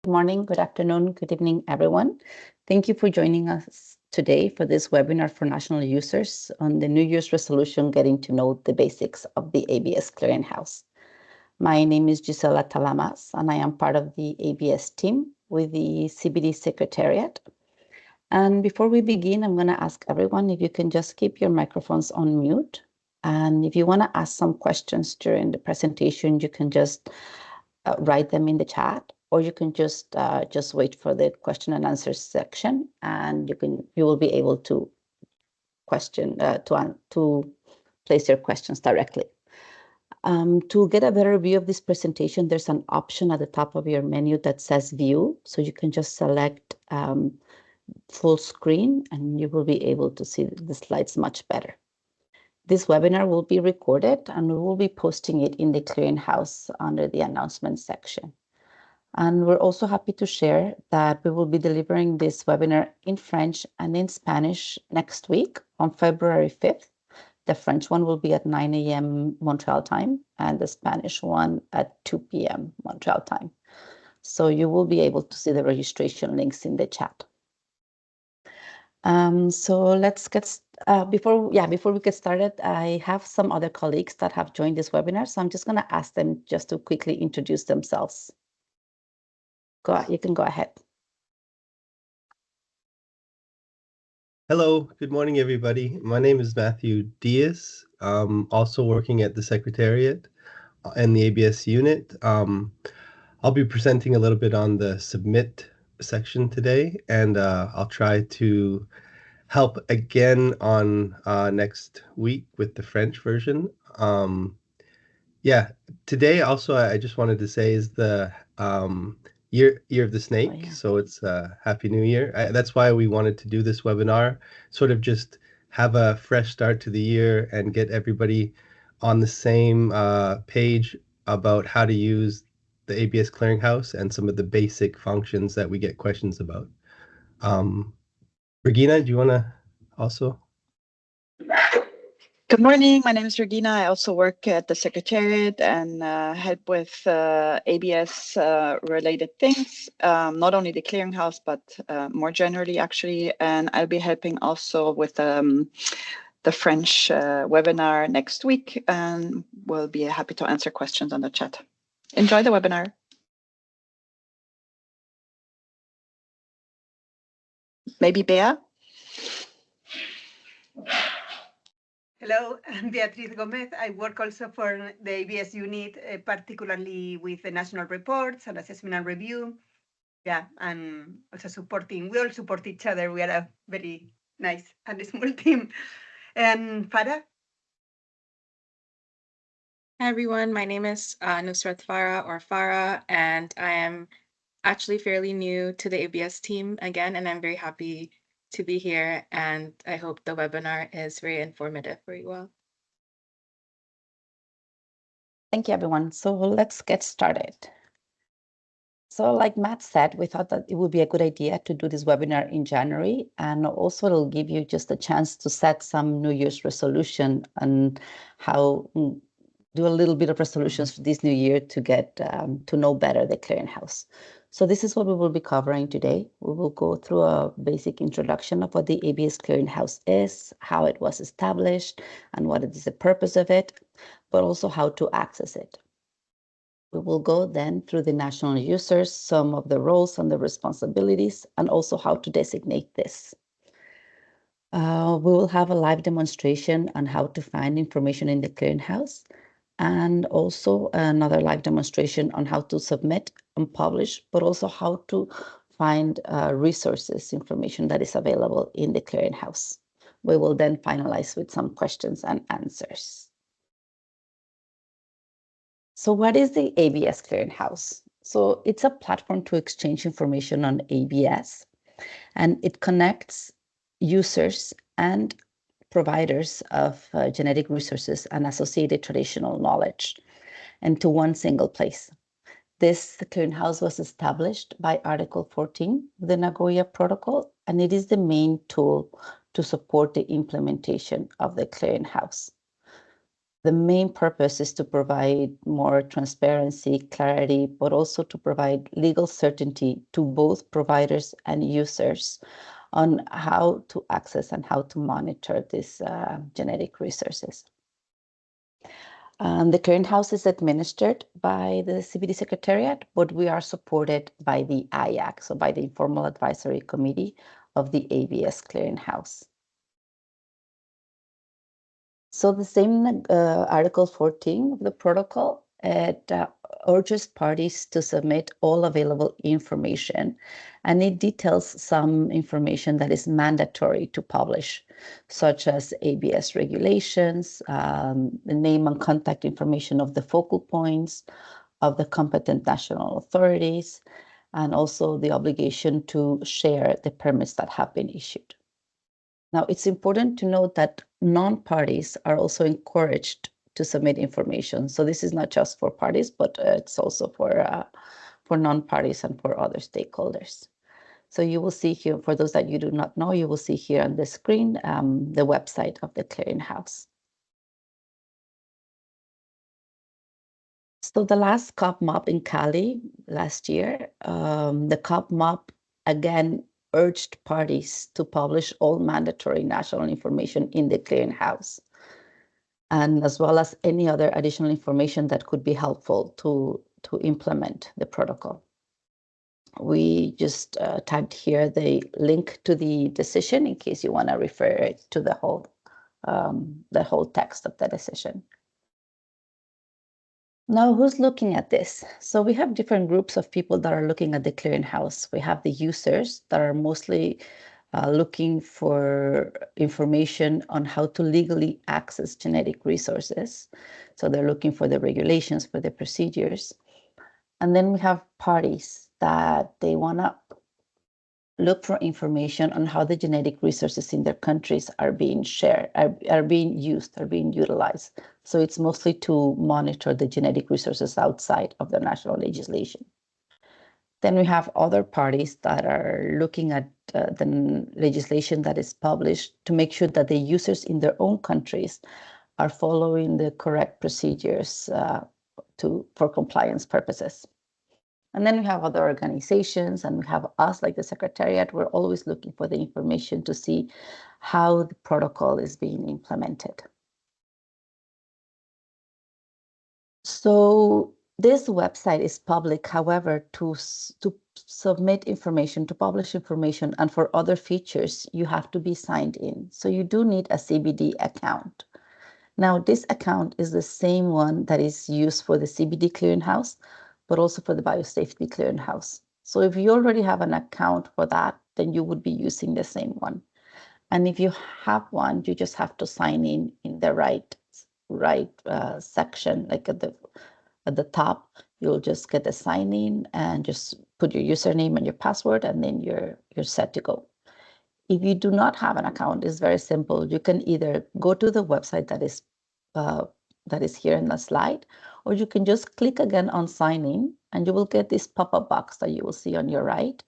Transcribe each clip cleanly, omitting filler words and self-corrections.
morning, good afternoon, good evening, everyone. Thank you for joining us today for this webinar for national users on the New Year's resolution, getting to know the basics of the ABS Clearinghouse. My name is Gisela Talamas, and I am part of the ABS team with the CBD Secretariat. And before we begin, I'm going to ask everyone if you can just keep your microphones on mute. And if you want to ask some questions during the presentation, you can just write them in the chat, or you can just wait for the question and answer section, and you will be able to to place your questions directly. To get a better view of this presentation, there's an option at the top of your menu that says View, so you can just select full screen, and you will be able to see the slides much better. This webinar will be recorded, and we will be posting it in the Clearinghouse under the announcements section. And we're also happy to share that we will be delivering this webinar in French and in Spanish next week on February 5th. The French one will be at 9 a.m. Montreal time, and the Spanish one at 2 p.m. Montreal time. So you will be able to see the registration links in the chat. So let's get before we get started, I have some other colleagues that have joined this webinar, so I'm just going to ask them just to quickly introduce themselves. You can go ahead. Hello, good morning, everybody. My name is Matthew Diaz. Also working at the Secretariat and the ABS unit. I'll be presenting a little bit on the submit section today, and I'll try to help again on next week with the French version. Today also I just wanted to say is the year of the snake. Oh, yeah. So it's Happy New Year. That's why we wanted to do this webinar, sort of just have a fresh start to the year and get everybody on the same page about how to use the ABS Clearinghouse and some of the basic functions that we get questions about. Regina, do you want to also? Good morning. My name is Regina. I also work at the Secretariat and help with ABS related things, not only the Clearinghouse, but more generally, actually. And I'll be helping also with the French webinar next week, and we'll be happy to answer questions on the chat. Enjoy the webinar. Maybe Bea? Hello, I'm Beatriz Gomez. I work also for the ABS unit, particularly with the national reports and assessment and review. Yeah, and also we all support each other. We are a very nice and small team. And Farah? Hi, everyone. My name is Nusrat Farah, or Farah, and I am actually fairly new to the ABS team again, and I'm very happy to be here, and I hope the webinar is very informative for you all. Thank you, everyone. So let's get started. So like Matt said, we thought that it would be a good idea to do this webinar in January, and also it'll give you just a chance to set some New Year's resolution and how do a little bit of resolutions for this new year to get to know better the Clearinghouse. So this is what we will be covering today. We will go through a basic introduction of what the ABS Clearinghouse is, how it was established, and what is the purpose of it, but also how to access it. We will go then through the national users, some of the roles and the responsibilities, and also how to designate this. We will have a live demonstration on how to find information in the Clearinghouse, and also another live demonstration on how to submit and publish, but also how to find resources, information that is available in the Clearinghouse. We will then finalize with some questions and answers. So what is the ABS Clearinghouse? So it's a platform to exchange information on ABS, and it connects users and providers of genetic resources and associated traditional knowledge into one single place. This Clearinghouse was established by Article 14 of the Nagoya Protocol, and it is the main tool to support the implementation of the Clearinghouse. The main purpose is to provide more transparency, clarity, but also to provide legal certainty to both providers and users on how to access and how to monitor these genetic resources. The clearinghouse is administered by the CBD Secretariat, but we are supported by the IAC, so by the Informal Advisory Committee of the ABS Clearinghouse. So the same Article 14 of the protocol, it urges parties to submit all available information, and it details some information that is mandatory to publish, such as ABS regulations, the name and contact information of the focal points, of the competent national authorities, and also the obligation to share the permits that have been issued. Now, it's important to note that non-parties are also encouraged to submit information. So this is not just for parties, but it's also for non-parties and for other stakeholders. So you will see here, for those that you do not know, you will see here on the screen the website of the clearinghouse. So the last COP MOP in Cali last year, the COP MOP again urged parties to publish all mandatory national information in the clearinghouse, and as well as any other additional information that could be helpful to implement the protocol. We just typed here the link to the decision in case you want to refer it to the whole text of the decision. Now, who's looking at this? So we have different groups of people that are looking at the clearinghouse. We have the users that are mostly looking for information on how to legally access genetic resources. So they're looking for the regulations, for the procedures. And then we have parties that they want to look for information on how the genetic resources in their countries are being shared, are being used, are being utilized. So it's mostly to monitor the genetic resources outside of the national legislation. Then we have other parties that are looking at the legislation that is published to make sure that the users in their own countries are following the correct procedures for compliance purposes. And then we have other organizations, and we have us, like the Secretariat. We're always looking for the information to see how the protocol is being implemented. So this website is public, however, to submit information, to publish information, and for other features, you have to be signed in. So you do need a CBD account. Now, this account is the same one that is used for the CBD clearinghouse, but also for the biosafety clearinghouse. So if you already have an account for that, then you would be using the same one. And if you have one, you just have to sign in the right section, like at the top. You'll just get the sign in and just put your username and your password, and then you're set to go. If you do not have an account, it's very simple. You can either go to the website that is here in the slide, or you can just click again on sign in, and you will get this pop-up box that you will see on your right.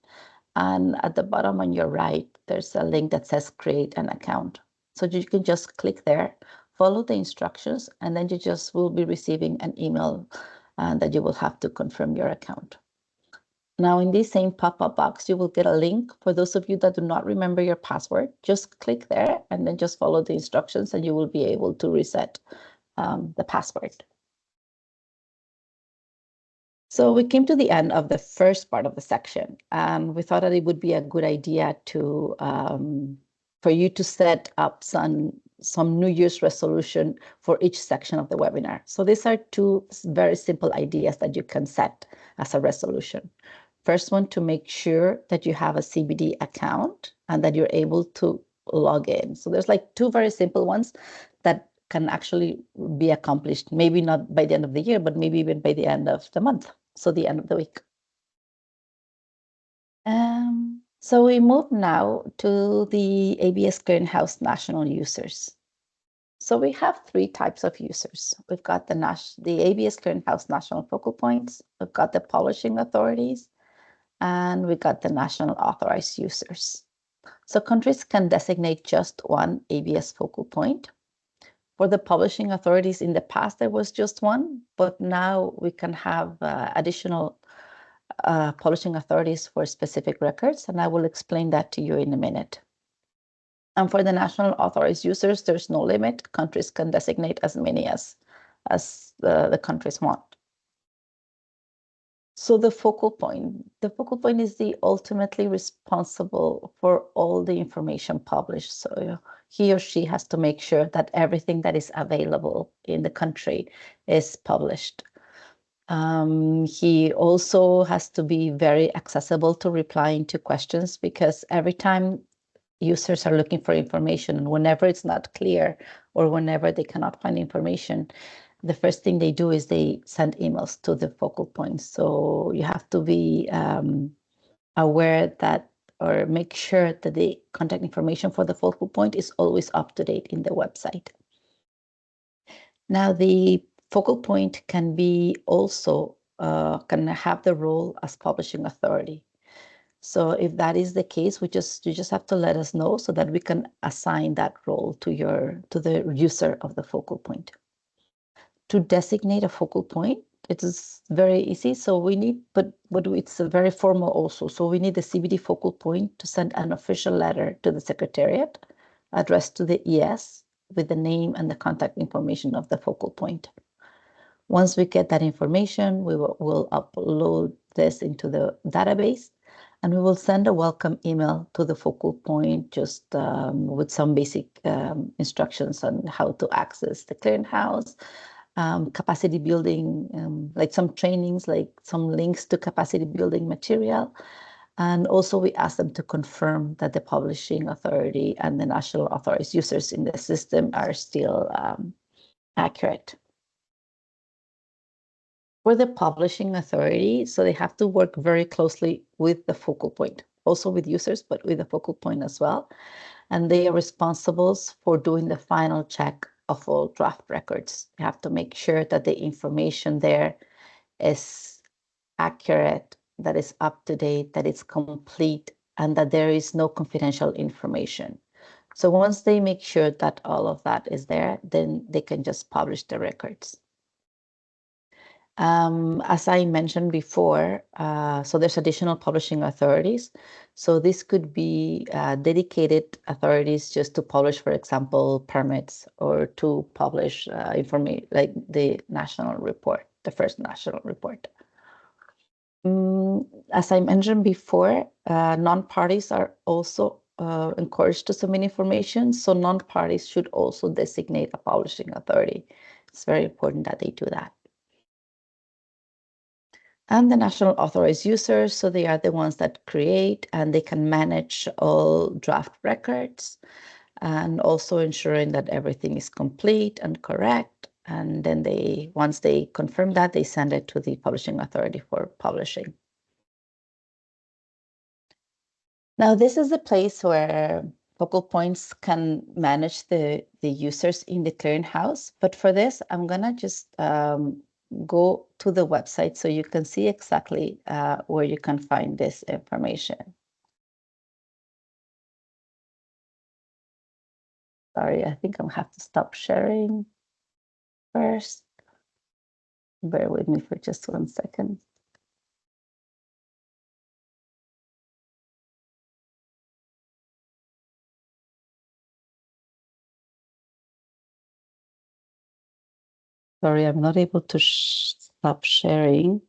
And at the bottom on your right, there's a link that says create an account. So you can just click there, follow the instructions, and then you just will be receiving an email that you will have to confirm your account. Now, in this same pop-up box, you will get a link. For those of you that do not remember your password, just click there and then just follow the instructions, and you will be able to reset the password. So we came to the end of the first part of the section, and we thought that it would be a good idea to for you to set up some New Year's resolution for each section of the webinar. So these are two very simple ideas that you can set as a resolution. First one, to make sure that you have a CBD account and that you're able to log in. So there's like two very simple ones that can actually be accomplished, maybe not by the end of the year, but maybe even by the end of the month, so the end of the week. So we move now to the ABS Clearinghouse national users. So we have three types of users. We've got the ABS Clearinghouse national focal points, we've got the publishing authorities, and we got the national authorized users. So countries can designate just one ABS focal point. For the publishing authorities, in the past, there was just one, but now we can have additional publishing authorities for specific records, and I will explain that to you in a minute. And for the national authorized users, there's no limit. Countries can designate as many as the countries want. So the focal point is the ultimately responsible for all the information published. So he or she has to make sure that everything that is available in the country is published. He also has to be very accessible to replying to questions, because every time users are looking for information, and whenever it's not clear or whenever they cannot find information, the first thing they do is they send emails to the focal point. So you have to be aware that, or make sure that the contact information for the focal point is always up to date in the website. Now, the focal point can be also can have the role as publishing authority. So if that is the case, you just have to let us know so that we can assign that role to the user of the focal point. To designate a focal point, it is very easy. So we need, but it's very formal also. So we need the CBD focal point to send an official letter to the Secretariat addressed to the ES with the name and the contact information of the focal point. Once we get that information, we'll upload this into the database, and we will send a welcome email to the focal point, just with some basic instructions on how to access the clearinghouse, capacity building, like some trainings, like some links to capacity building material. And also we ask them to confirm that the publishing authority and the national authorized users in the system are still accurate. For the publishing authority, so they have to work very closely with the focal point, also with users, but with the focal point as well. And they are responsible for doing the final check of all draft records. You have to make sure that the information there is accurate, that is up to date, that it's complete, and that there is no confidential information. So once they make sure that all of that is there, then they can just publish the records. As I mentioned before, so there's additional publishing authorities. So this could be dedicated authorities just to publish, for example, permits, or to publish information like the national report, the first national report. As I mentioned before, non-parties are also encouraged to submit information. So non-parties should also designate a publishing authority. It's very important that they do that. And the national authorized users, so they are the ones that create and they can manage all draft records, and also ensuring that everything is complete and correct. And then once they confirm that, they send it to the publishing authority for publishing. Now, this is the place where focal points can manage the users in the clearinghouse. But for this, I'm gonna just go to the website so you can see exactly where you can find this information. Sorry, I think I'll have to stop sharing first. Bear with me for just 1 second. Sorry, I'm not able to stop sharing.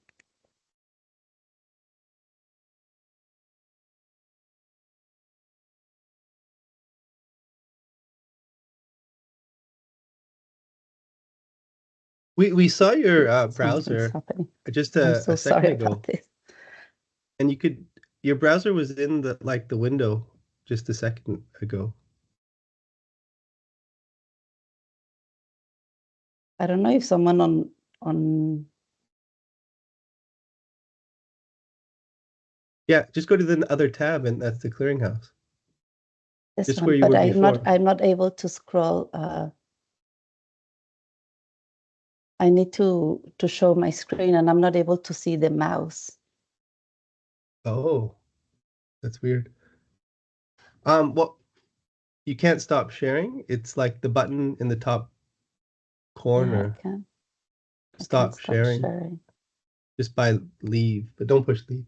We saw your Something's browser happening. just I'm a so second sorry ago, about this. and your browser was in the window just a second ago. I don't know if someone on Yeah, just go to the other tab, and that's the clearinghouse. this Just one, where you but were I'm before. not able to scroll. I need to show my screen, and I'm not able to see the mouse. Oh, that's weird. Well, you can't stop sharing. It's like the button in the top corner. Yeah, Stop sharing. Just by leave, but don't push leave.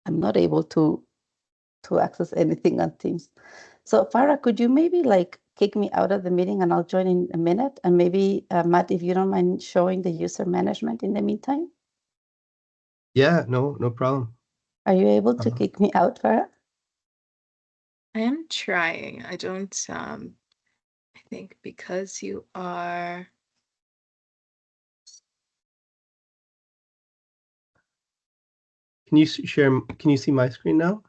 I'm not able to access anything on Teams. So Farah, could you maybe like kick me out of the meeting and I'll join in a minute? And maybe Matt, if you don't mind showing the user management in the meantime. Yeah, no problem. Are you able to kick me out, Farah? I am trying. I don't, I think because you are. Can you see my screen now?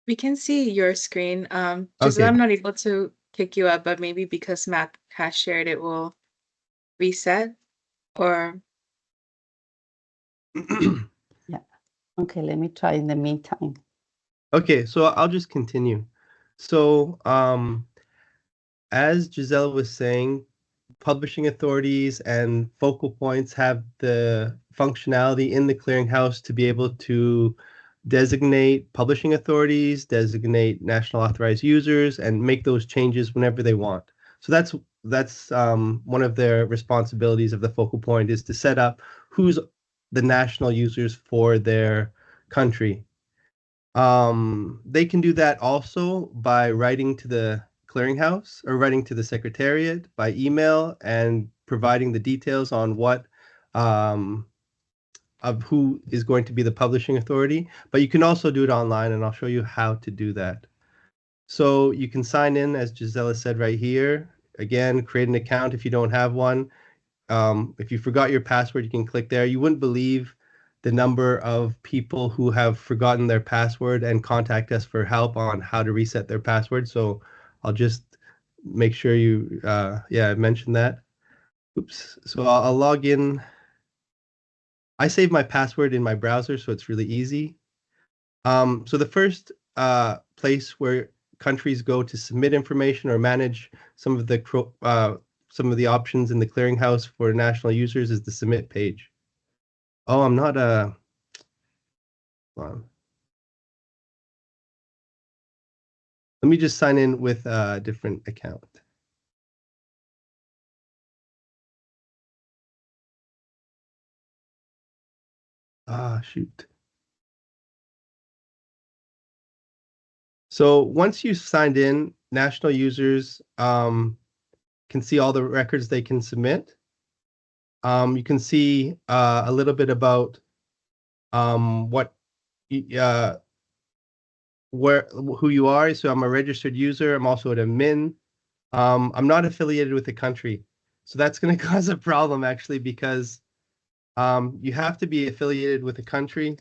We can see your screen. Just Okay. I'm not able to kick you out, but maybe because Matt has shared, it will reset or. Yeah. Okay, let me try in the meantime. Okay, so I'll just continue. So, as Gisela was saying, publishing authorities and focal points have the functionality in the clearinghouse to be able to designate publishing authorities, designate national authorized users, and make those changes whenever they want. So that's one of their responsibilities of the focal point, is to set up who's the national users for their country. They can do that also by writing to the clearinghouse or writing to the Secretariat by email and providing the details on what of who is going to be the publishing authority. But you can also do it online, and I'll show you how to do that. So you can sign in, as Gisela said right here. Again, create an account if you don't have one. If you forgot your password, you can click there. You wouldn't believe the number of people who have forgotten their password and contact us for help on how to reset their password. So I'll just make sure you, I mentioned that. Oops. So I'll log in. I save my password in my browser, so it's really easy. So the first place where countries go to submit information or manage some of the options in the clearinghouse for national users is the submit page. Oh, I'm not let me just sign in with a different account. Shoot. So once you signed in, national users can see all the records they can submit. You can see a little bit about what who you are. So I'm a registered user. I'm also an admin. I'm not affiliated with the country. So that's going to cause a problem, actually, because you have to be affiliated with a country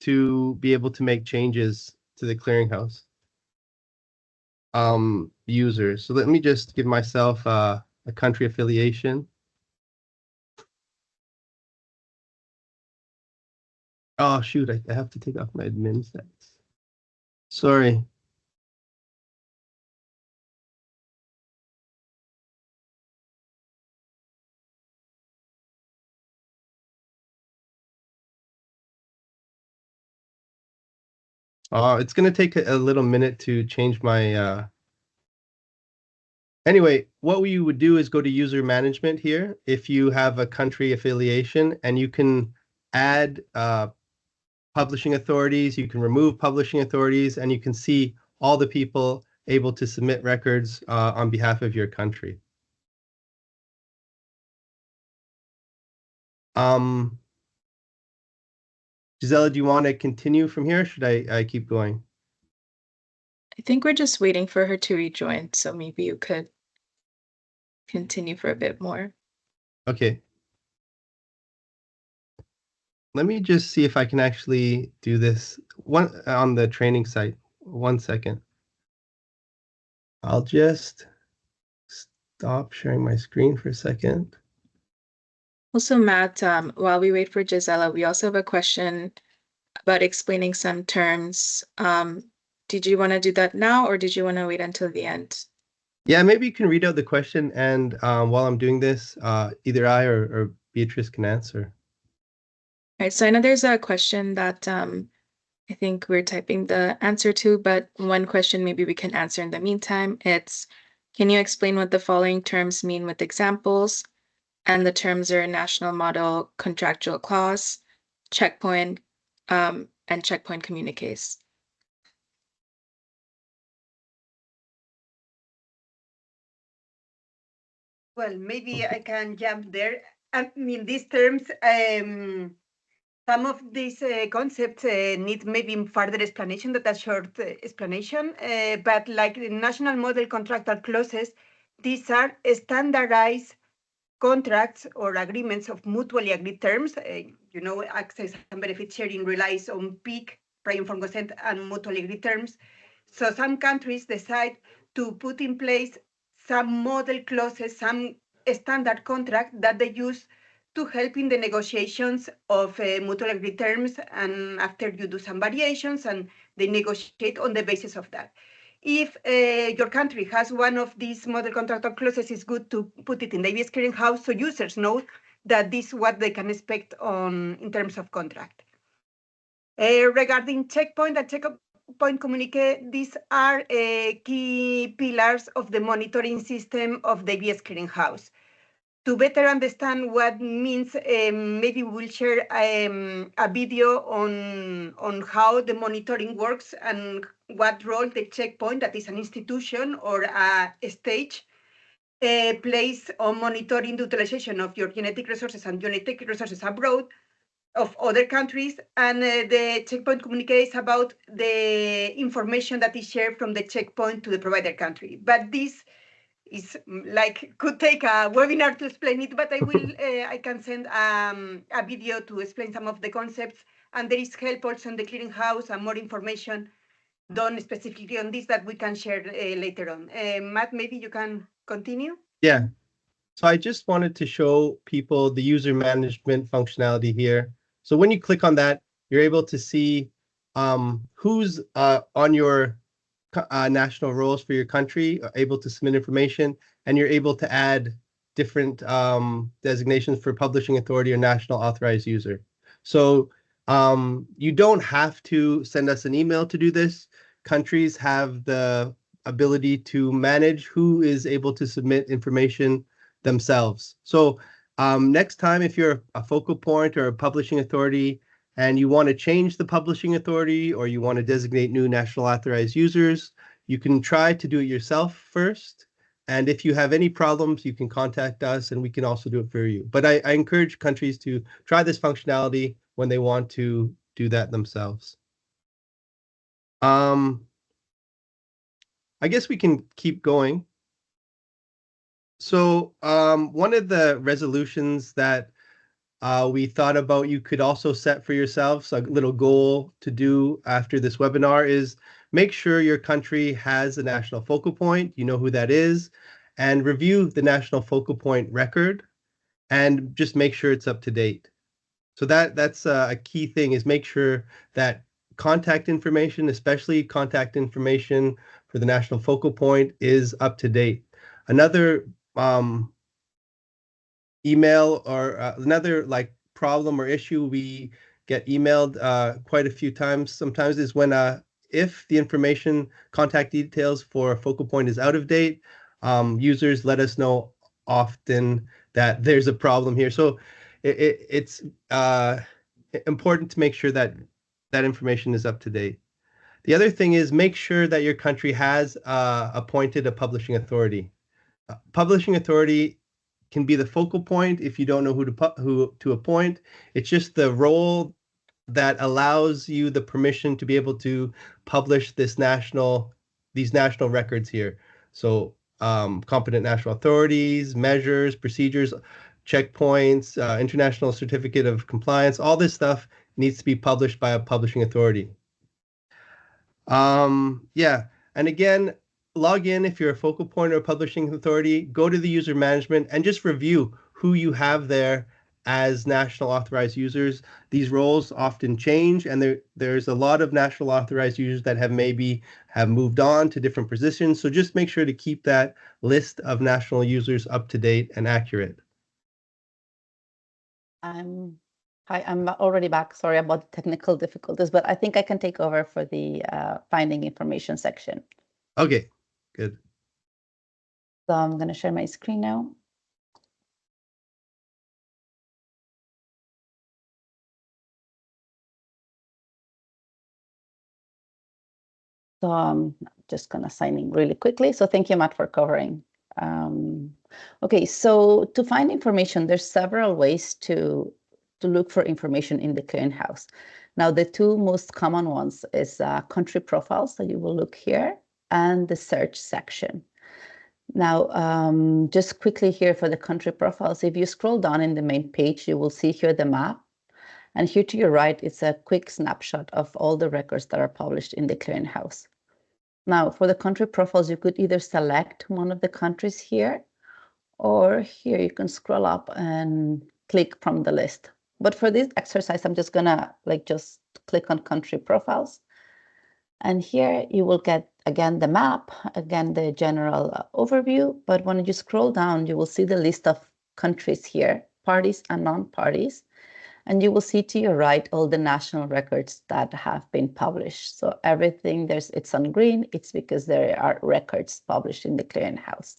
to be able to make changes to the clearinghouse users. So let me just give myself a country affiliation. Oh, shoot, I have to take off my admin stats. Sorry. It's going to take a little minute to change my Anyway, what you would do is go to user management here if you have a country affiliation, and you can add publishing authorities, you can remove publishing authorities, and you can see all the people able to submit records on behalf of your country. Gisela, do you want to continue from here, or should I keep going? I think we're just waiting for her to rejoin, so maybe you could continue for a bit more. Okay. Let me just see if I can actually do this on the training site. 1 second. I'll just stop sharing my screen for a second. Also, Matt, while we wait for Gisela, we also have a question about explaining some terms. Did you want to do that now, or did you want to wait until the end? Yeah, maybe you can read out the question, and while I'm doing this, either I or Beatrice can answer. All right, so I know there's a question that I think we're typing the answer to, but one question maybe we can answer in the meantime. It's Can you explain what the following terms mean with examples? And the terms are national model, contractual clause, checkpoint, and checkpoint communiques. Well, maybe I can jump there. I mean, these terms, some of these concepts need maybe further explanation, that a short explanation, but like the national model contractual clauses, these are standardized contracts or agreements of mutually agreed terms. Access and benefit sharing relies on PIC, prior informed consent, and mutually agreed terms. So some countries decide to put in place some model clauses, some standard contract that they use to help in the negotiations of mutual agreed terms. And after you do some variations, and they negotiate on the basis of that. If your country has one of these model contractual clauses, it's good to put it in the ABS clearinghouse so users know that this is what they can expect in terms of contract. Regarding checkpoint and checkpoint communique, these are key pillars of the monitoring system of the ABS clearinghouse. To better understand what means, maybe we'll share a video on how the monitoring works and what role the checkpoint, that is an institution or a stage, plays on monitoring the utilization of your genetic resources and genetic resources abroad of other countries. And the checkpoint communicates about the information that is shared from the checkpoint to the provider country. But this is could take a webinar to explain it, but I can send a video to explain some of the concepts, and there is help also in the clearinghouse and more information done specifically on this that we can share later on. Matt, maybe you can continue. Yeah. So I just wanted to show people the user management functionality here. So when you click on that, you're able to see who's on your national roles for your country, able to submit information, and you're able to add different designations for publishing authority or national authorized user. So you don't have to send us an email to do this. Countries have the ability to manage who is able to submit information themselves. So next time, if you're a focal point or a publishing authority and you want to change the publishing authority or you want to designate new national authorized users, you can try to do it yourself first. And if you have any problems, you can contact us and we can also do it for you. But I encourage countries to try this functionality when they want to do that themselves. I guess we can keep going. So one of the resolutions that we thought about you could also set for yourselves, a little goal to do after this webinar, is make sure your country has a national focal point, you know who that is, and review the national focal point record and just make sure it's up to date. So that's a key thing, is make sure that contact information, especially contact information for the national focal point, is up to date. Another email or another problem or issue we get emailed quite a few times sometimes is when if the information contact details for a focal point is out of date, users let us know often that there's a problem here. So it's important to make sure that that information is up to date. The other thing is make sure that your country has appointed a publishing authority. Publishing authority can be the focal point if you don't know who to appoint. It's just the role that allows you the permission to be able to publish these national records here. So competent national authorities, measures, procedures, checkpoints, international certificate of compliance, all this stuff needs to be published by a publishing authority. Yeah, and again, log in if you're a focal point or a publishing authority, go to the user management and just review who you have there as national authorized users. These roles often change, and there's a lot of national authorized users that have moved on to different positions. So just make sure to keep that list of national users up to date and accurate. Hi, I'm already back. Sorry about the technical difficulties, but I think I can take over for the finding information section. Okay, good. So I'm going to share my screen now. So I'm just going to sign in really quickly. So thank you, Matt, for covering. Okay, so to find information, there's several ways to look for information in the clearinghouse. Now, the two most common ones is country profiles that you will look here and the search section. Now, just quickly here for the country profiles, if you scroll down in the main page, you will see here the map. And here to your right, it's a quick snapshot of all the records that are published in the clearinghouse. Now, for the country profiles, you could either select one of the countries here, or here you can scroll up and click from the list. But for this exercise, I'm just gonna just click on country profiles. And here you will get, again, the map, again, the general overview. But when you scroll down, you will see the list of countries here, parties and non-parties. And you will see to your right all the national records that have been published. So everything it's on green, it's because there are records published in the clearinghouse.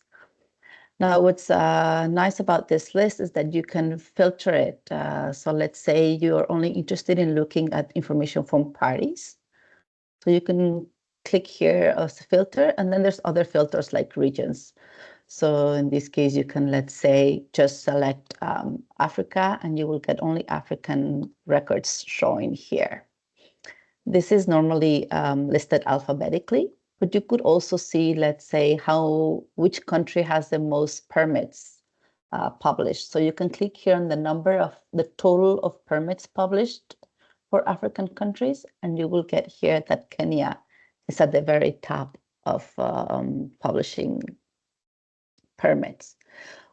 Now, what's nice about this list is that you can filter it. So let's say you're only interested in looking at information from parties. So you can click here as a filter, and then there's other filters like regions. So in this case, you can, let's say, just select Africa, and you will get only African records showing here. This is normally listed alphabetically, but you could also see, let's say, which country has the most permits published. So you can click here on the total of permits published for African countries, and you will get here that Kenya is at the very top of publishing permits.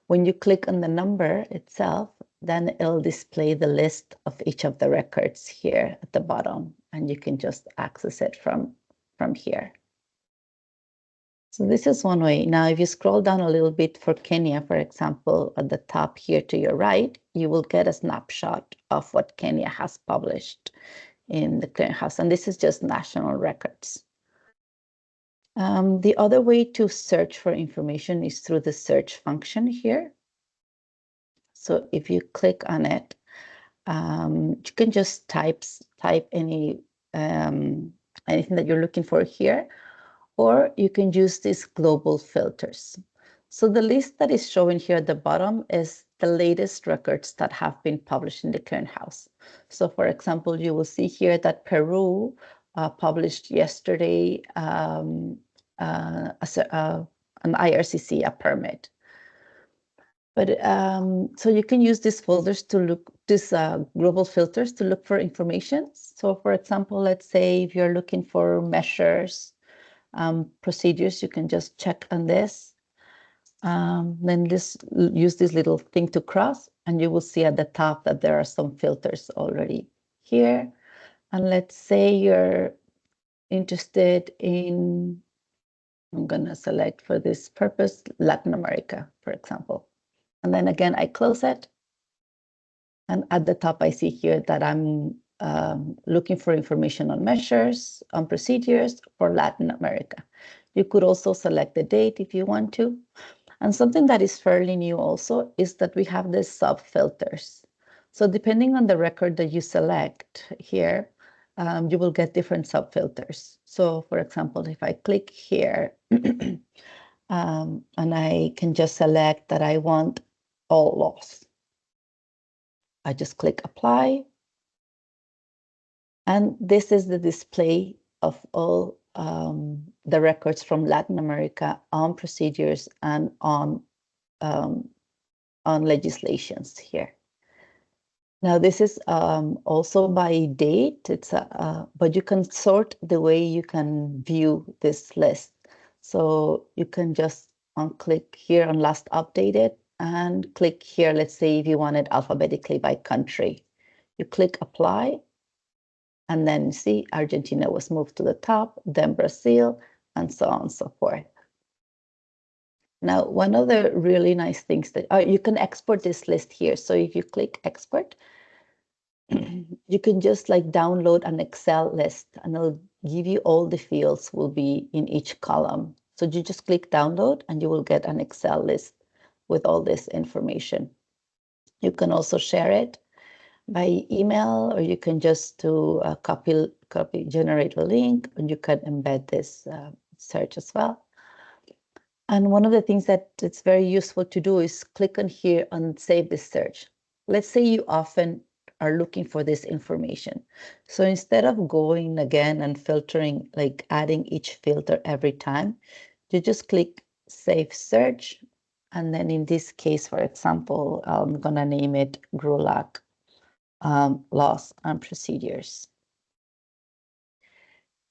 When you click on the number itself, then it'll display the list of each of the records here at the bottom, and you can just access it from here. So this is one way. Now, if you scroll down a little bit for Kenya, for example, at the top here to your right, you will get a snapshot of what Kenya has published in the clearinghouse, and this is just national records. The other way to search for information is through the search function here. So if you click on it, you can just type anything that you're looking for here, or you can use these global filters. So the list that is showing here at the bottom is the latest records that have been published in the clearinghouse. So for example, you will see here that Peru published yesterday an IRCC, a permit. But so you can use these folders to look, global filters to look for information. So for example, let's say if you're looking for measures, procedures, you can just check on this. Then use this little thing to cross, and you will see at the top that there are some filters already here. And let's say you're interested in, I'm going to select for this purpose, Latin America, for example. And then again, I close it. And at the top, I see here that I'm looking for information on measures, on procedures for Latin America. You could also select the date if you want to. And something that is fairly new also is that we have these sub-filters. So depending on the record that you select here, you will get different sub-filters. So for example, if I click here, and I can just select that I want all laws. I just click apply. And this is the display of all the records from Latin America on procedures and on legislations here. Now this is also by date. It's but you can sort the way you can view this list. So you can just click here on last updated and click here. Let's say if you want it alphabetically by country, you click apply. And then see Argentina was moved to the top, then Brazil, and so on and so forth. Now, one of the really nice things that you can export this list here. So if you click export, you can just download an Excel list, and it'll give you all the fields will be in each column. So you just click download and you will get an Excel list with all this information. You can also share it by email, or you can just do a copy, generate a link, and you can embed this search as well. And one of the things that it's very useful to do is click on here and save this search. Let's say you often are looking for this information. So instead of going again and filtering, like adding each filter every time, you just click save search. And then in this case, for example, I'm gonna name it GRULAC laws and procedures.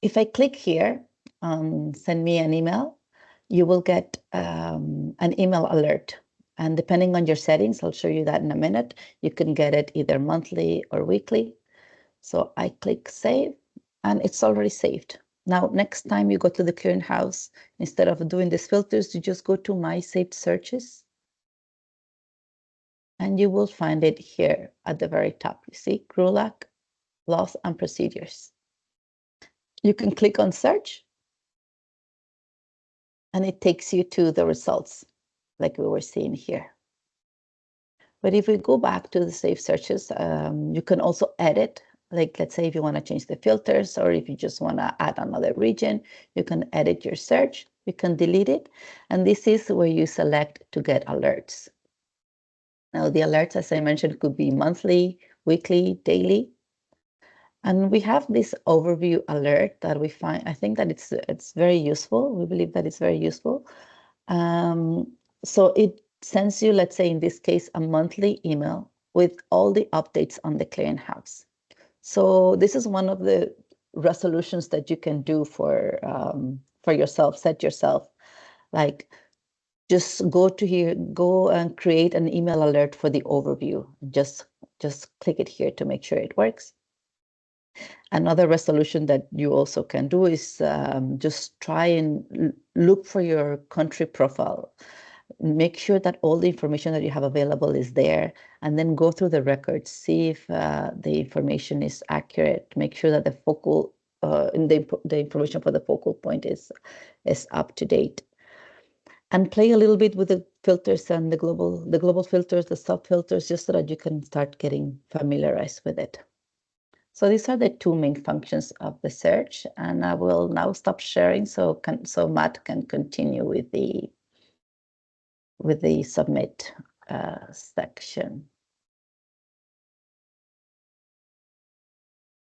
If I click here, send me an email, you will get an email alert. And depending on your settings, I'll show you that in a minute, you can get it either monthly or weekly. So I click save and it's already saved. Now, next time you go to the clearinghouse, instead of doing these filters, you just go to my saved searches. And you will find it here at the very top. You see, GRULAC, laws and procedures. You can click on search and it takes you to the results like we were seeing here. But if we go back to the save searches, you can also edit. Like, let's say if you want to change the filters, or if you just want to add another region, you can edit your search. You can delete it. And this is where you select to get alerts. Now, the alerts, as I mentioned, could be monthly, weekly, daily. And we have this overview alert that we find, I think that it's very useful. We believe that it's very useful. So it sends you, let's say in this case, a monthly email with all the updates on the clearinghouse. So this is one of the resolutions that you can do for yourself, set yourself, like just go to here, go and create an email alert for the overview. Just click it here to make sure it works. Another resolution that you also can do is just try and look for your country profile. Make sure that all the information that you have available is there, and then go through the records, see if the information is accurate. Make sure that the focal, the information for the focal point is up to date. And play a little bit with the filters and the global filters, the sub filters, just so that you can start getting familiarized with it. So these are the two main functions of the search, and I will now stop sharing so Matt can continue with the submit section.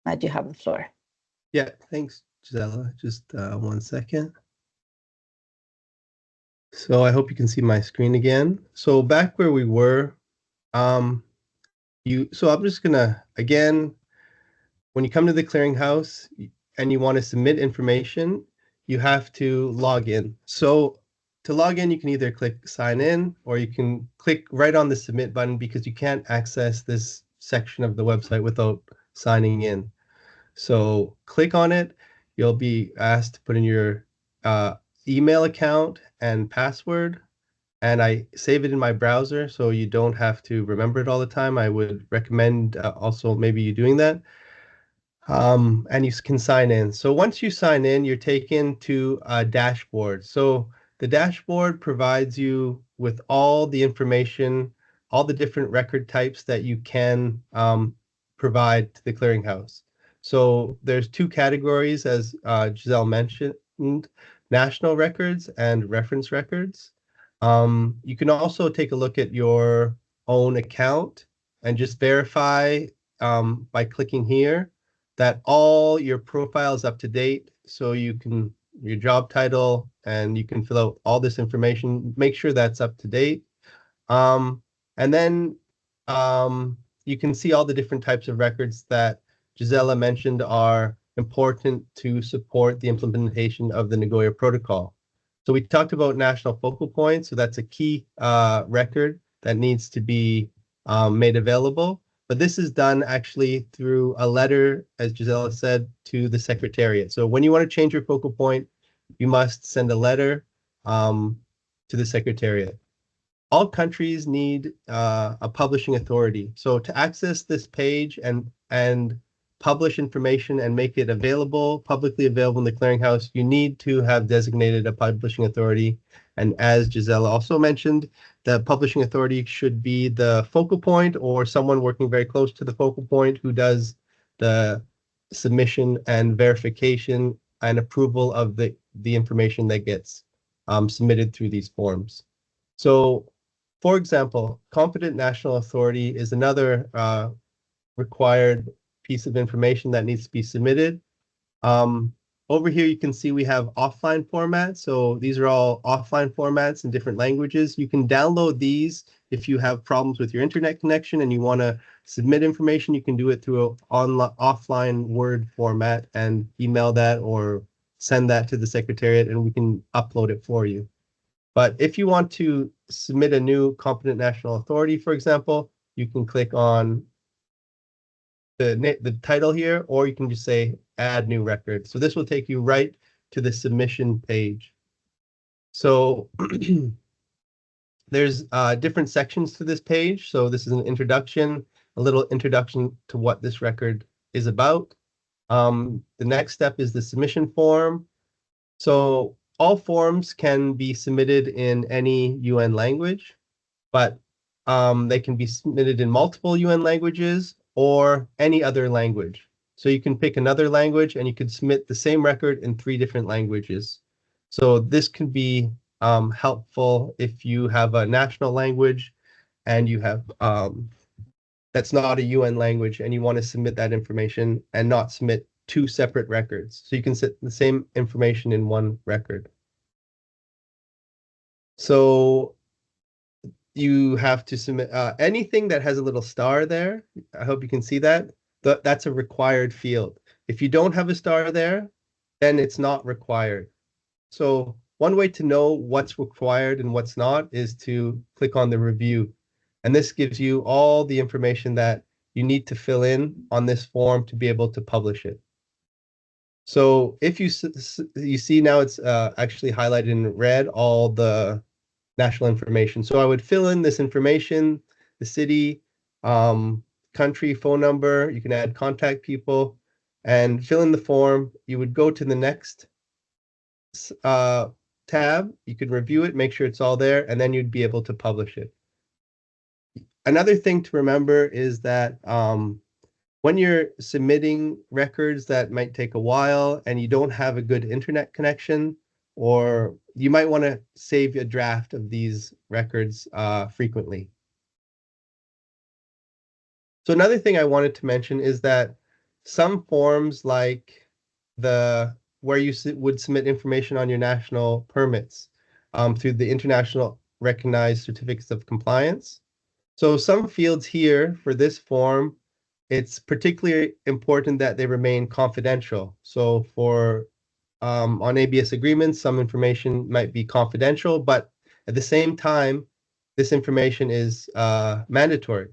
Matt, you have the floor. Yeah, thanks, Gisela. Just 1 second. So I hope you can see my screen again. So back where we were, so I'm just gonna, again, when you come to the clearinghouse and you want to submit information, you have to log in. So to log in, you can either click sign in, or you can click right on the submit button, because you can't access this section of the website without signing in. So click on it. You'll be asked to put in your email account and password. And I save it in my browser so you don't have to remember it all the time. I would recommend also maybe you doing that. And you can sign in. So once you sign in, you're taken to a dashboard. So the dashboard provides you with all the information, all the different record types that you can provide to the clearinghouse. So there's two categories, as Giselle mentioned, national records and reference records. You can also take a look at your own account and just verify by clicking here that all your profile is up to date. So you can, your job title, and you can fill out all this information, make sure that's up to date. And then you can see all the different types of records that Gisela mentioned are important to support the implementation of the Nagoya Protocol. So we talked about national focal points. So that's a key record that needs to be made available. But this is done actually through a letter, as Gisela said, to the Secretariat. So when you want to change your focal point, you must send a letter to the Secretariat. All countries need a publishing authority. So to access this page and publish information and make it available, publicly available in the clearinghouse, you need to have designated a publishing authority. And as Gisela also mentioned, the publishing authority should be the focal point or someone working very close to the focal point who does the submission and verification and approval of the information that gets submitted through these forms. So, for example, competent national authority is another required piece of information that needs to be submitted. Over here, you can see we have offline formats. So these are all offline formats in different languages. You can download these if you have problems with your internet connection and you want to submit information. You can do it through an offline Word format and email that or send that to the Secretariat and we can upload it for you. But if you want to submit a new competent national authority, for example, you can click on the title here, or you can just say add new record. So this will take you right to the submission page. So there's different sections to this page. So this is an introduction, a little introduction to what this record is about. The next step is the submission form. So all forms can be submitted in any UN language, but they can be submitted in multiple UN languages or any other language. So you can pick another language and you can submit the same record in 3 different languages. So this can be helpful if you have a national language and you have that's not a UN language and you want to submit that information and not submit 2 separate records. So you can set the same information in 1 record. So you have to submit anything that has a little star there. I hope you can see that. That's a required field. If you don't have a star there, then it's not required. So one way to know what's required and what's not is to click on the review. And this gives you all the information that you need to fill in on this form to be able to publish it. So if you see now it's actually highlighted in red, all the national information. So I would fill in this information, the city, country, phone number. You can add contact people and fill in the form. You would go to the next tab. You could review it, make sure it's all there, and then you'd be able to publish it. Another thing to remember is that when you're submitting records that might take a while and you don't have a good internet connection, or you might want to save a draft of these records frequently. So another thing I wanted to mention is that some forms like where you would submit information on your national permits through the international recognized certificates of compliance. So some fields here for this form, it's particularly important that they remain confidential. So for on ABS agreements, some information might be confidential, but at the same time, this information is mandatory.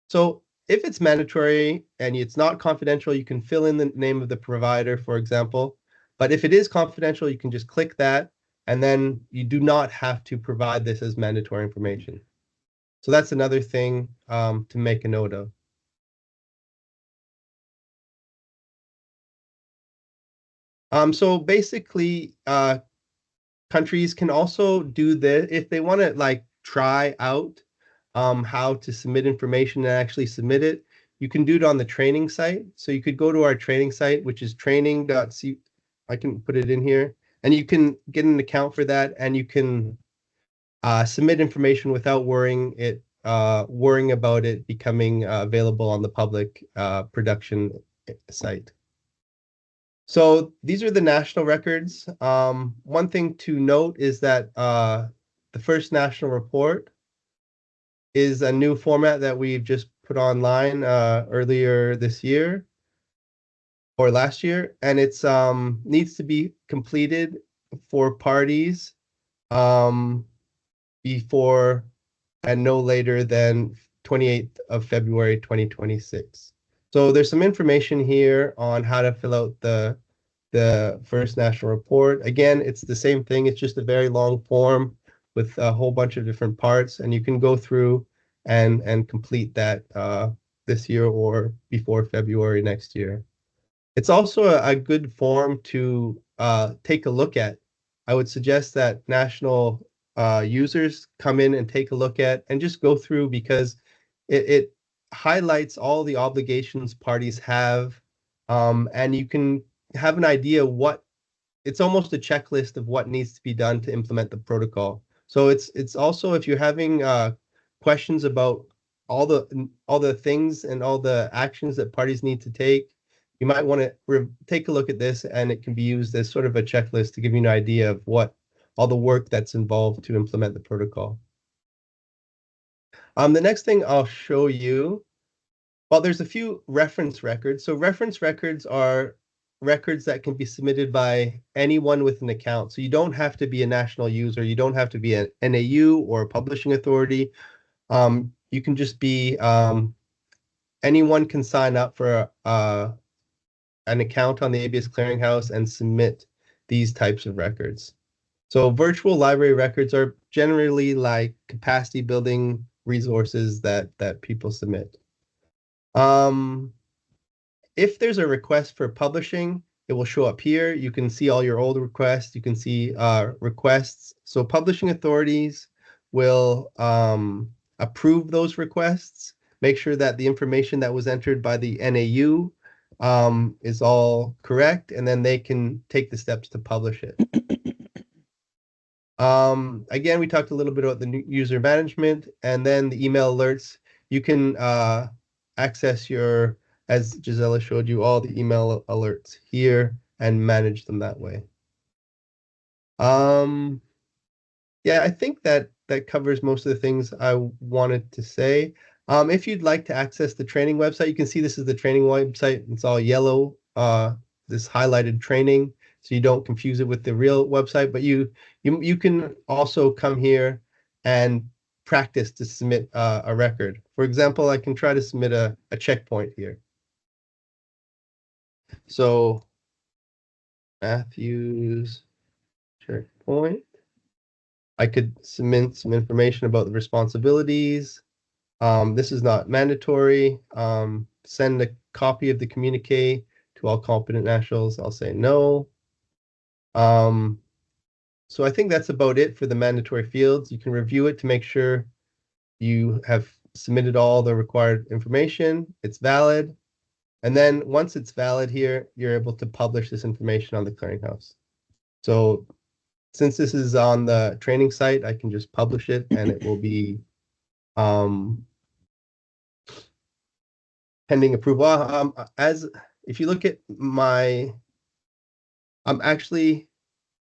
So if it's mandatory and it's not confidential, you can fill in the name of the provider, for example. But if it is confidential, you can just click that, and then you do not have to provide this as mandatory information. So that's another thing to make a note of. So basically, countries can also do this if they want to like try out how to submit information and actually submit it. You can do it on the training site. So you could go to our training site, which is training.c. I can put it in here, and you can get an account for that, and you can submit information without worrying about it becoming available on the public production site. So these are the national records. One thing to note is that the first national report is a new format that we've just put online earlier this year or last year, and it's needs to be completed for parties before and no later than 28th of February 2026. So there's some information here on how to fill out the first national report. Again, it's the same thing. It's just a very long form with a whole bunch of different parts, and you can go through and complete that this year or before February next year. It's also a good form to take a look at. I would suggest that national users come in and take a look at and just go through, because it highlights all the obligations parties have, and you can have an idea what it's almost a checklist of what needs to be done to implement the protocol. So it's also, if you're having questions about all the things and all the actions that parties need to take, you might want to take a look at this, and it can be used as sort of a checklist to give you an idea of what all the work that's involved to implement the protocol. The next thing I'll show you, well, there's a few reference records. So reference records are records that can be submitted by anyone with an account. So you don't have to be a national user. You don't have to be an NAU or a publishing authority. You can just be anyone can sign up for an account on the ABS Clearinghouse and submit these types of records. So virtual library records are generally like capacity building resources that people submit. If there's a request for publishing, it will show up here. You can see all your old requests. You can see requests. So publishing authorities will approve those requests, make sure that the information that was entered by the NAU is all correct, and then they can take the steps to publish it. Again, we talked a little bit about the user management, and then the email alerts. You can access your, as Gisela showed you, all the email alerts here and manage them that way. Yeah, I think that covers most of the things I wanted to say. If you'd like to access the training website, you can see this is the training website. It's all yellow, this highlighted training, so you don't confuse it with the real website. But you can also come here and practice to submit a record. For example, I can try to submit a checkpoint here. So Matthew's checkpoint. I could submit some information about the responsibilities. This is not mandatory. Send a copy of the communique to all competent nationals. I'll say no. So I think that's about it for the mandatory fields. You can review it to make sure you have submitted all the required information. It's valid. And then once it's valid here, you're able to publish this information on the clearinghouse. So since this is on the training site, I can just publish it, and it will be pending approval. If you look at my, I'm actually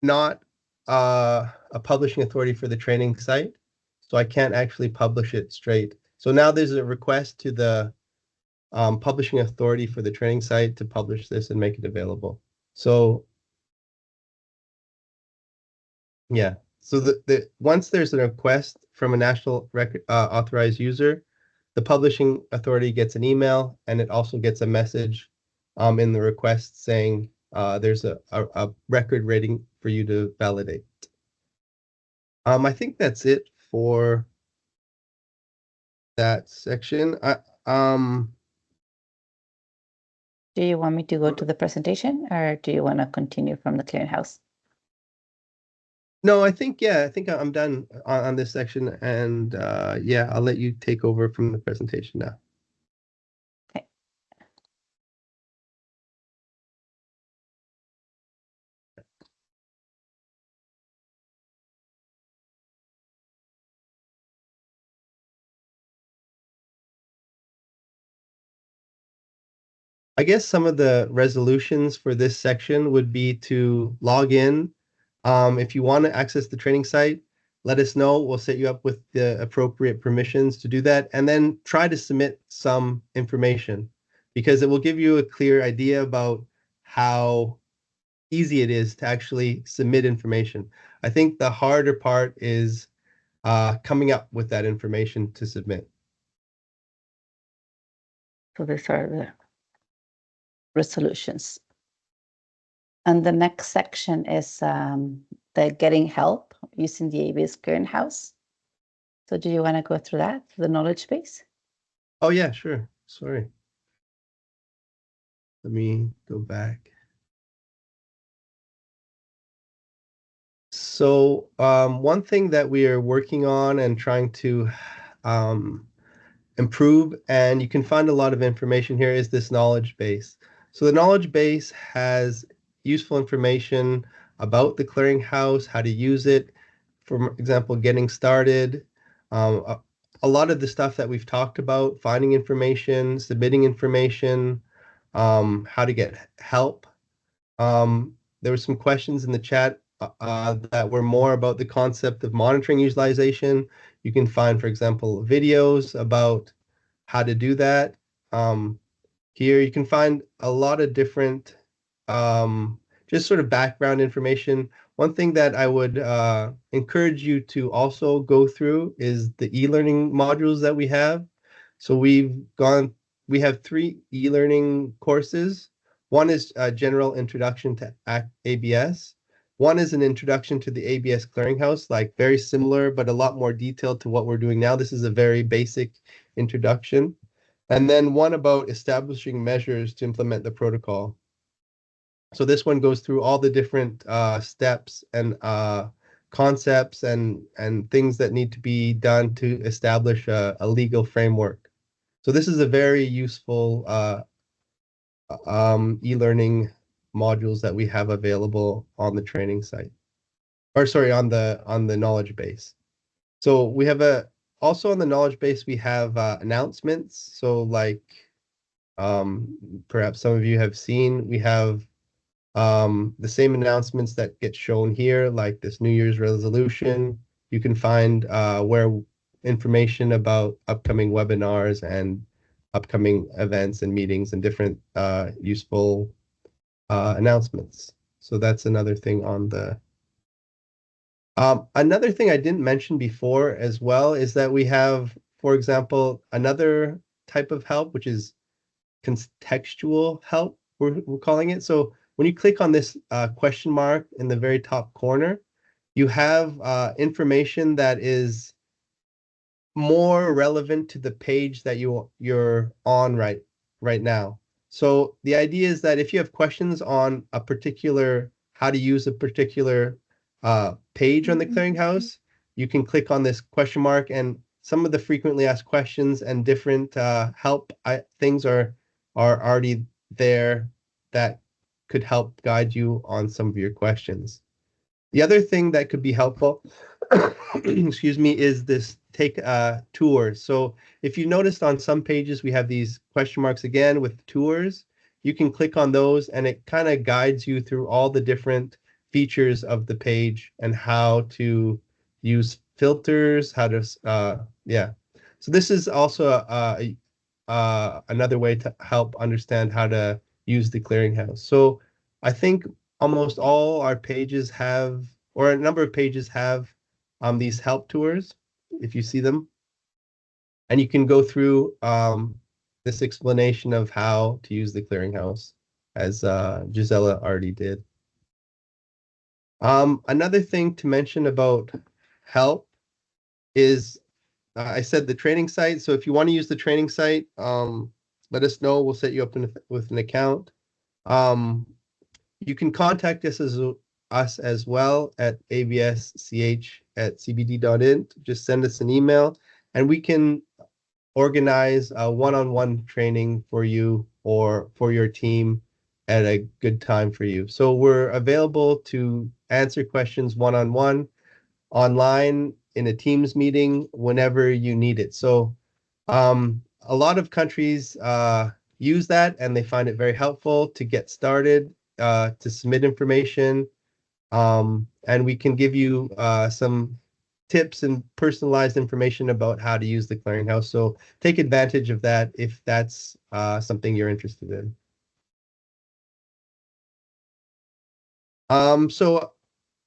not a publishing authority for the training site, so I can't actually publish it straight. So now there's a request to the publishing authority for the training site to publish this and make it available. So yeah, so the once there's a request from a national record authorized user, the publishing authority gets an email, and it also gets a message in the request saying there's a record rating for you to validate. I think that's it for that section. Do you want me to go to the presentation, or do you want to continue from the clearinghouse? No, I think I'm done on this section, and yeah, I'll let you take over from the presentation now. Okay. I guess some of the resolutions for this section would be to log in. If you want to access the training site, let us know. We'll set you up with the appropriate permissions to do that, and then try to submit some information, because it will give you a clear idea about how easy it is to actually submit information. I think the harder part is coming up with that information to submit. So these are the resolutions. And the next section is the getting help using the ABS Clearinghouse. So do you want to go through that, the knowledge base? Oh yeah, sure. Sorry. Let me go back. So one thing that we are working on and trying to improve, and you can find a lot of information here, is this knowledge base. So the knowledge base has useful information about the clearinghouse, how to use it, for example, getting started, a lot of the stuff that we've talked about, finding information, submitting information, how to get help. There were some questions in the chat that were more about the concept of monitoring utilization. You can find, for example, videos about how to do that. Here you can find a lot of different just sort of background information. One thing that I would encourage you to also go through is the e-learning modules that we have. So we have 3 e-learning courses. One is a general introduction to ABS. One is an introduction to the ABS clearinghouse, like very similar, but a lot more detailed to what we're doing now. This is a very basic introduction. And then one about establishing measures to implement the protocol. So this one goes through all the different steps and concepts and things that need to be done to establish a legal framework. So this is a very useful e-learning modules that we have available on the training site, or sorry, on the knowledge base. So we have also on the knowledge base we have announcements. So like perhaps some of you have seen, we have the same announcements that get shown here, like this New Year's resolution. You can find where information about upcoming webinars and upcoming events and meetings and different useful announcements. So that's another thing on the... another thing I didn't mention before as well is that we have, for example, another type of help, which is contextual help, we're calling it. So when you click on this question mark in the very top corner, you have information that is more relevant to the page that you're on right now. So the idea is that if you have questions on a particular, how to use a particular page on the clearinghouse, you can click on this question mark, and some of the frequently asked questions and different help things are already there that could help guide you on some of your questions. The other thing that could be helpful, excuse me, is this take tours. So if you noticed on some pages, we have these question marks again with tours. You can click on those and it kind of guides you through all the different features of the page and how to use filters, how to, yeah. So this is also another way to help understand how to use the clearinghouse. So I think almost all our pages have, or a number of pages have these help tours, if you see them. And you can go through this explanation of how to use the clearinghouse, as Gisela already did. Another thing to mention about help is, I said the training site. So if you want to use the training site, let us know. We'll set you up with an account. You can contact us as well at absch@cbd.int. Just send us an email, and we can organize a one-on-one training for you or for your team at a good time for you. So we're available to answer questions one-on-one, online, in a Teams meeting, whenever you need it. So a lot of countries use that, and they find it very helpful to get started, to submit information, and we can give you some tips and personalized information about how to use the clearinghouse. So take advantage of that if that's something you're interested in. So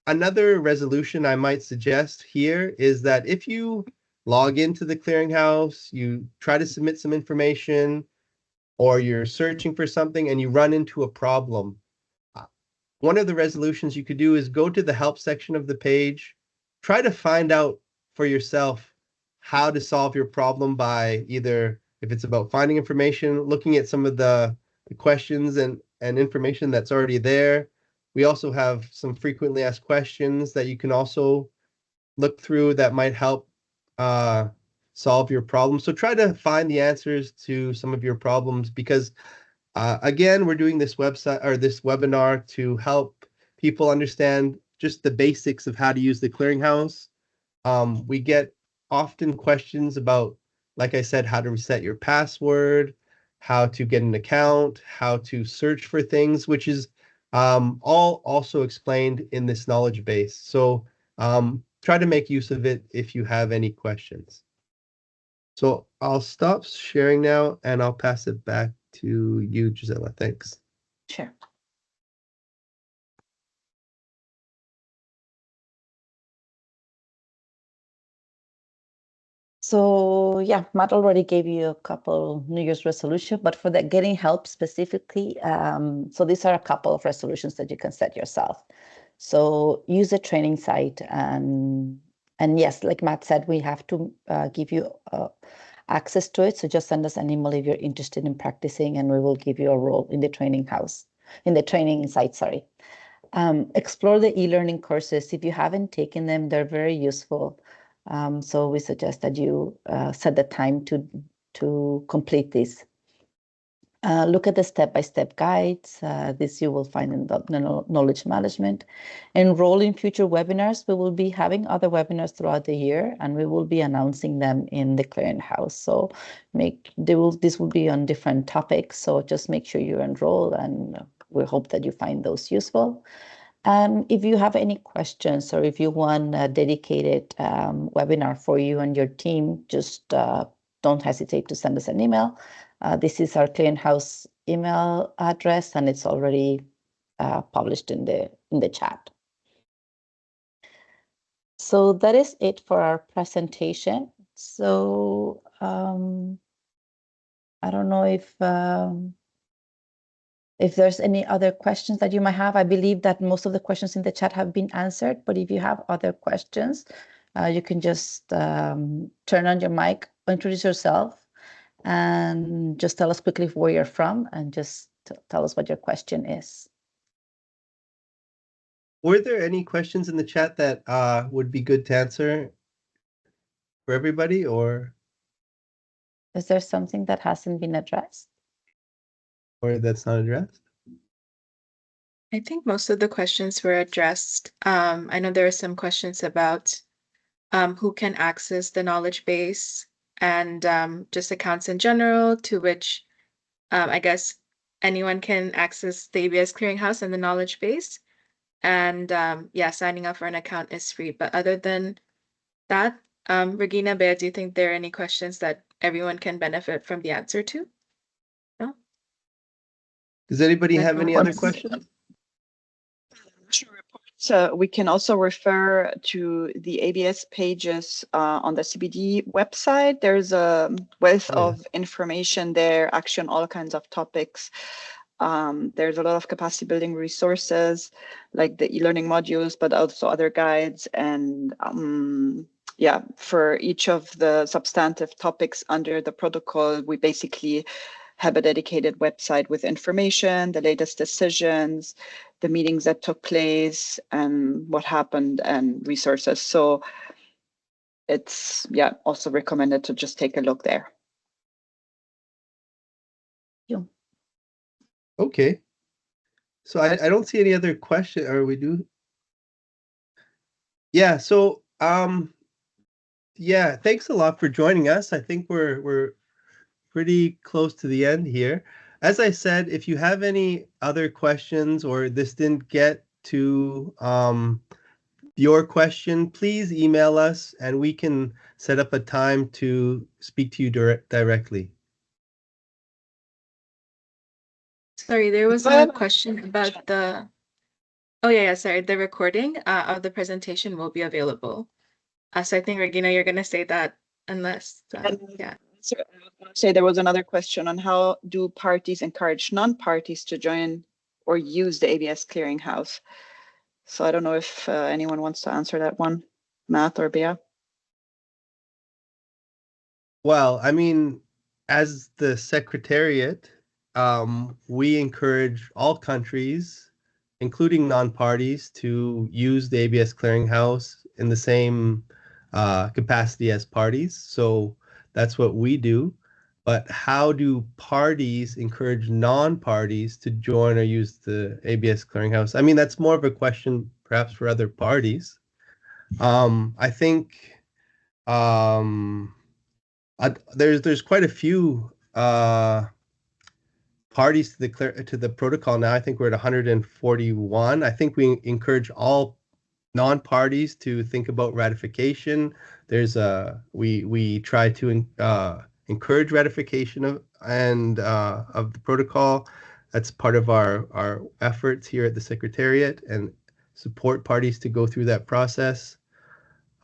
another resolution I might suggest here is that if you log into the clearinghouse, you try to submit some information, or you're searching for something and you run into a problem, one of the resolutions you could do is go to the help section of the page, try to find out for yourself how to solve your problem by either, if it's about finding information, looking at some of the the questions and information that's already there. We also have some frequently asked questions that you can also look through that might help solve your problem. So try to find the answers to some of your problems, because again, we're doing this website or this webinar to help people understand just the basics of how to use the clearinghouse. We get often questions about, like I said, how to reset your password, how to get an account, how to search for things, which is all also explained in this knowledge base. So try to make use of it if you have any questions. So I'll stop sharing now and I'll pass it back to you, Gisela. Thanks. Sure. So yeah, Matt already gave you a couple New Year's resolution, but for the getting help specifically, so these are a couple of resolutions that you can set yourself. So use a training site, and yes, like Matt said, we have to give you access to it. So just send us an email if you're interested in practicing, and we will give you a role in the training site. Sorry. Explore the e-learning courses. If you haven't taken them, they're very useful. So we suggest that you set the time to complete this. Look at the step-by-step guides. This you will find in the knowledge management. Enroll in future webinars. We will be having other webinars throughout the year, and we will be announcing them in the clearinghouse. So this will be on different topics. So just make sure you enroll, and we hope that you find those useful. And if you have any questions, or if you want a dedicated webinar for you and your team, just don't hesitate to send us an email. This is our clearinghouse email address, and it's already published in the chat. So that is it for our presentation. So I don't know if there's any other questions that you might have. I believe that most of the questions in the chat have been answered, but if you have other questions, you can just turn on your mic, introduce yourself, and just tell us quickly where you're from, and just tell us what your question is. Were there any questions in the chat that would be good to answer for everybody, or is there something that hasn't been addressed? Or that's not addressed? I think most of the questions were addressed. I know there are some questions about who can access the knowledge base, and just accounts in general, to which I guess anyone can access the ABS Clearinghouse and the knowledge base. And yeah, signing up for an account is free. But other than that, Regina, Bea, do you think there are any questions that everyone can benefit from the answer to? No? Does anybody have any other questions? So we can also refer to the ABS pages on the CBD website. There's a wealth of information there, actually on all kinds of topics. There's a lot of capacity building resources like the e-learning modules, but also other guides. And yeah, for each of the substantive topics under the protocol, we basically have a dedicated website with information, the latest decisions, the meetings that took place, and what happened, and resources. So it's also recommended to just take a look there. Thank you. Okay. So I don't see any other question, or we do? Yeah, so yeah, thanks a lot for joining us. I think we're pretty close to the end here. As I said, if you have any other questions, or this didn't get to your question, please email us and we can set up a time to speak to you directly. Sorry, there was a question about the... Oh, yeah, sorry. The recording of the presentation will be available. So I think, Regina, you're going to say that unless... yeah. So I was going to say there was another question on how do parties encourage non-parties to join or use the ABS Clearinghouse. So I don't know if anyone wants to answer that one, Matt or Bea. Well, I mean, as the Secretariat, we encourage all countries, including non-parties, to use the ABS clearinghouse in the same capacity as parties. So that's what we do. But how do parties encourage non-parties to join or use the ABS clearinghouse? I mean, that's more of a question perhaps for other parties. I think there's quite a few parties to the protocol now. I think we're at 141. I think we encourage all non-parties to think about ratification. We try to encourage ratification of the protocol. That's part of our efforts here at the Secretariat, and support parties to go through that process.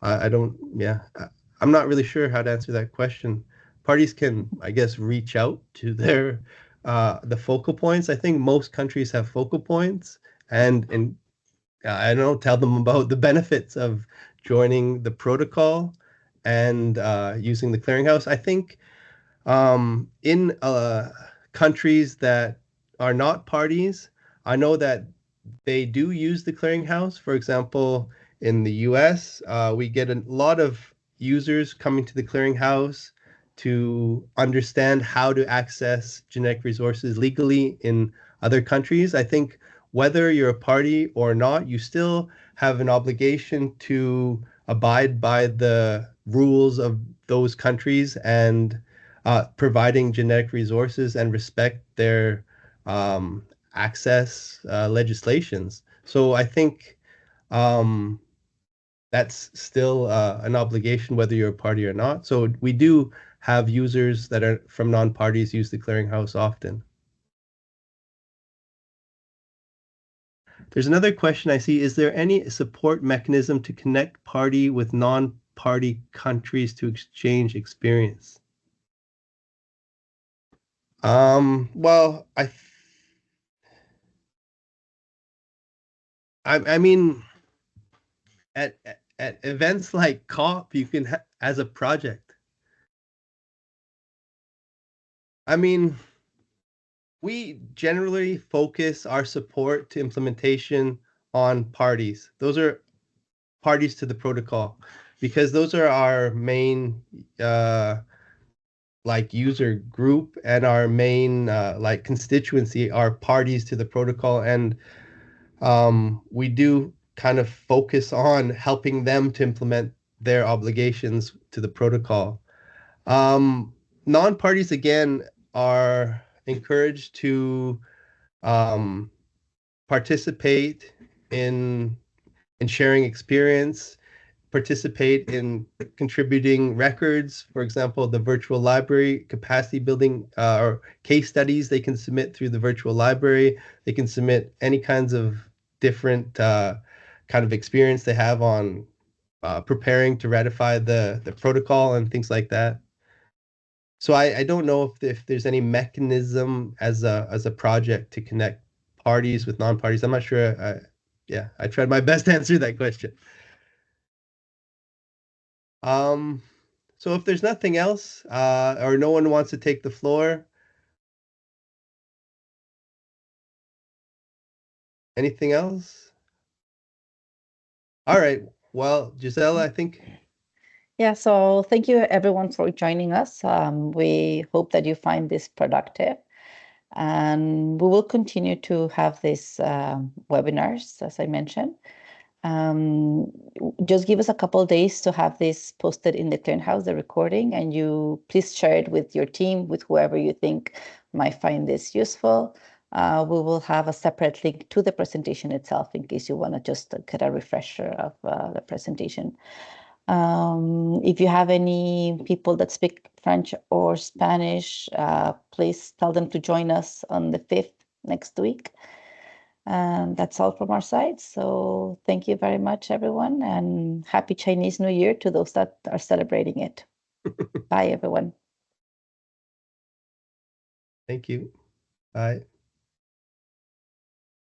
I'm not really sure how to answer that question. Parties can, I guess, reach out to their the focal points. I think most countries have focal points, and I don't know, tell them about the benefits of joining the protocol and using the clearinghouse. I think in countries that are not parties, I know that they do use the clearinghouse. For example, in the US, we get a lot of users coming to the clearinghouse to understand how to access genetic resources legally in other countries. I think whether you're a party or not, you still have an obligation to abide by the rules of those countries and providing genetic resources and respect their access legislations. So I think that's still an obligation whether you're a party or not. So we do have users that are from non-parties use the clearinghouse often. There's another question I see. Is there any support mechanism to connect party with non-party countries to exchange experience? Well, I mean, at events like COP, you can as a project. I mean, we generally focus our support to implementation on parties. Those are parties to the protocol, because those are our main like user group, and our main like constituency are parties to the protocol, and we do kind of focus on helping them to implement their obligations to the protocol. Non-parties, again, are encouraged to participate in sharing experience, participate in contributing records. For example, the virtual library, capacity building or case studies they can submit through the virtual library. They can submit any kinds of different kind of experience they have on preparing to ratify the protocol and things like that. So I don't know if there's any mechanism as a project to connect parties with non-parties. I'm not sure. Yeah, I tried my best to answer that question. So if there's nothing else, or no one wants to take the floor, anything else? All right. Well, Gisela, I think. Yeah, so thank you everyone for joining us. We hope that you find this productive. And we will continue to have these webinars, as I mentioned. Just give us a couple of days to have this posted in the clearinghouse, the recording, and you please share it with your team, with whoever you think might find this useful. We will have a separate link to the presentation itself in case you want to just get a refresher of the presentation. If you have any people that speak French or Spanish, please tell them to join us on the 5th next week. And that's all from our side. So thank you very much, everyone, and happy Chinese New Year to those that are celebrating it. Bye, everyone. Thank you. Bye.